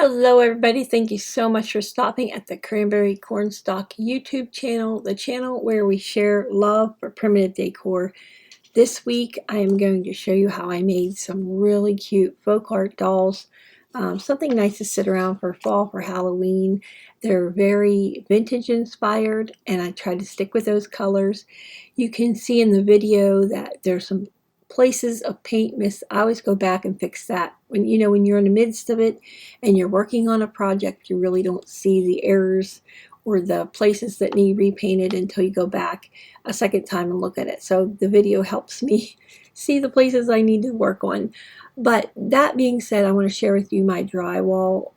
Hello everybody, thank you so much for stopping at the Cranberry Cornstalk YouTube channel, the channel where we share love for primitive decor. This week I am going to show you how I made some really cute folk art dolls, something nice to sit around for fall, for Halloween. They're very vintage inspired and I tried to stick with those colors. You can see in the video that there's some places of paint miss. I always go back and fix that. When you're in the midst of it and you're working on a project, you really don't see the errors or the places that need repainted until you go back a second time and look at it. So the video helps me see the places I need to work on. But that being said, I want to share with you my drywall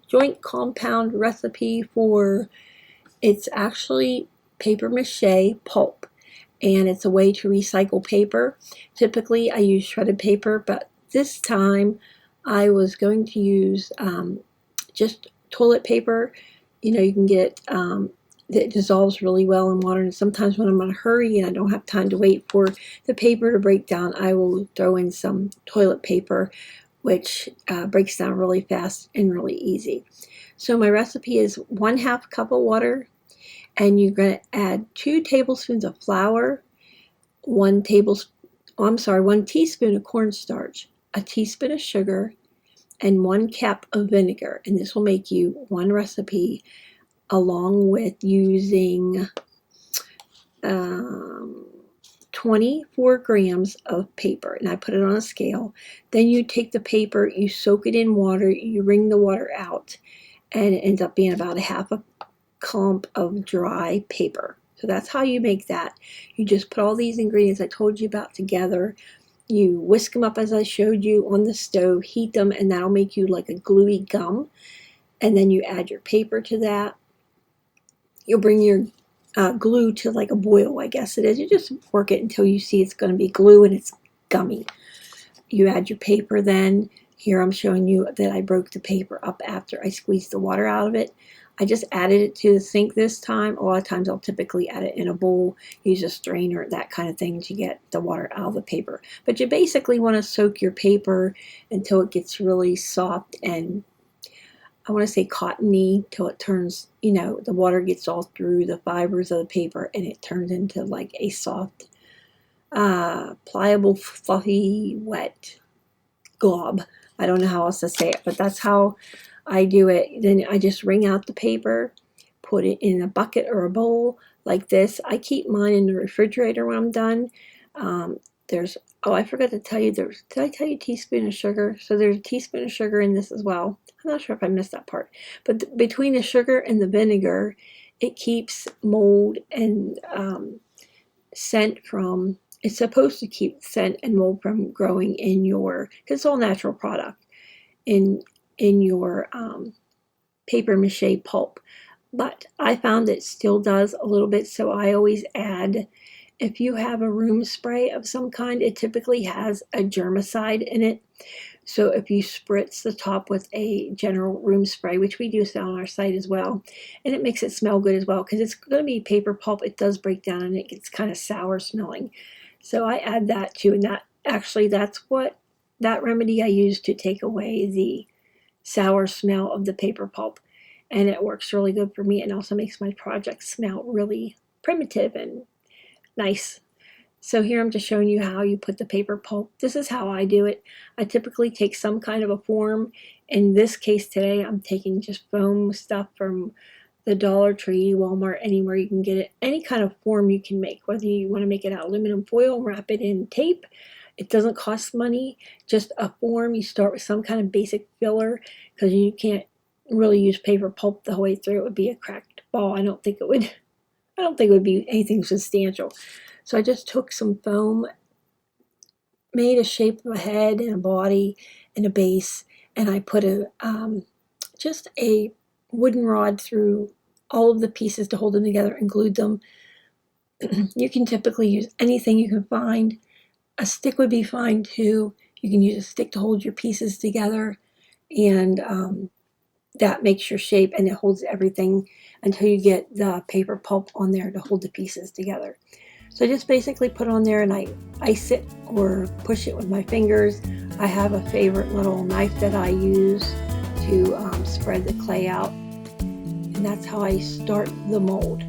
joint compound recipe for, it's actually paper mache pulp. And it's a way to recycle paper. Typically I use shredded paper, but this time I was going to use just toilet paper. You can get that dissolves really well in water, and sometimes when I'm in a hurry and I don't have time to wait for the paper to break down, I will throw in some toilet paper, which breaks down really fast and really easy. So my recipe is 1/2 cup of water, and you're going to add 2 tablespoons of flour, 1 teaspoon of cornstarch, a teaspoon of sugar, and 1 cup of vinegar. And this will make you one recipe, along with using 24 grams of paper. And I put it on a scale. Then you take the paper, you soak it in water, you wring the water out, and it ends up being about 1/2 clump of dry paper. So that's how you make that. You just put all these ingredients I told you about together. You whisk them up as I showed you on the stove, heat them, and that'll make you like a gluey gum. And then you add your paper to that. You'll bring your glue to like a boil, I guess it is. You just work it until you see it's going to be glue and it's gummy. You add your paper then. Here I'm showing you that I broke the paper up after I squeezed the water out of it. I just added it to the sink this time. A lot of times I'll typically add it in a bowl, use a strainer, that kind of thing to get the water out of the paper. But you basically want to soak your paper until it gets really soft and, I want to say, cottony, till it turns, the water gets all through the fibers of the paper and it turns into like a soft, pliable, fluffy, wet glob. I don't know how else to say it, but that's how I do it. Then I just wring out the paper, put it in a bucket or a bowl like this. I keep mine in the refrigerator when I'm done. I forgot to tell you, did I tell you a teaspoon of sugar? So there's a teaspoon of sugar in this as well. I'm not sure if I missed that part. But between the sugar and the vinegar, it keeps mold and scent from, it's supposed to keep scent and mold from growing in your, because it's all natural product, in your paper mache pulp. But I found it still does a little bit, so I always add, if you have a room spray of some kind, it typically has a germicide in it. So if you spritz the top with a general room spray, which we do sell on our site as well, and it makes it smell good as well, because it's going to be paper pulp, it does break down and it gets kind of sour smelling. So I add that too, and that remedy I use to take away the sour smell of the paper pulp, and it works really good for me, and also makes my project smell really primitive and nice. So here I'm just showing you how you put the paper pulp. This is how I do it. I typically take some kind of a form. In this case today, I'm taking just foam stuff from the Dollar Tree, Walmart, anywhere you can get it. Any kind of form you can make, whether you want to make it out of aluminum foil, wrap it in tape. It doesn't cost money, just a form. You start with some kind of basic filler, because you can't really use paper pulp the whole way through. It would be a cracked ball. I don't think it would be anything substantial. So I just took some foam, made a shape of a head and a body and a base, and I put just a wooden rod through all of the pieces to hold them together and glued them. You can typically use anything you can find. A stick would be fine too. You can use a stick to hold your pieces together, and that makes your shape, and it holds everything until you get the paper pulp on there to hold the pieces together. So I just basically put on there and I ice it or push it with my fingers. I have a favorite little knife that I use to spread the clay out. And that's how I start the mold.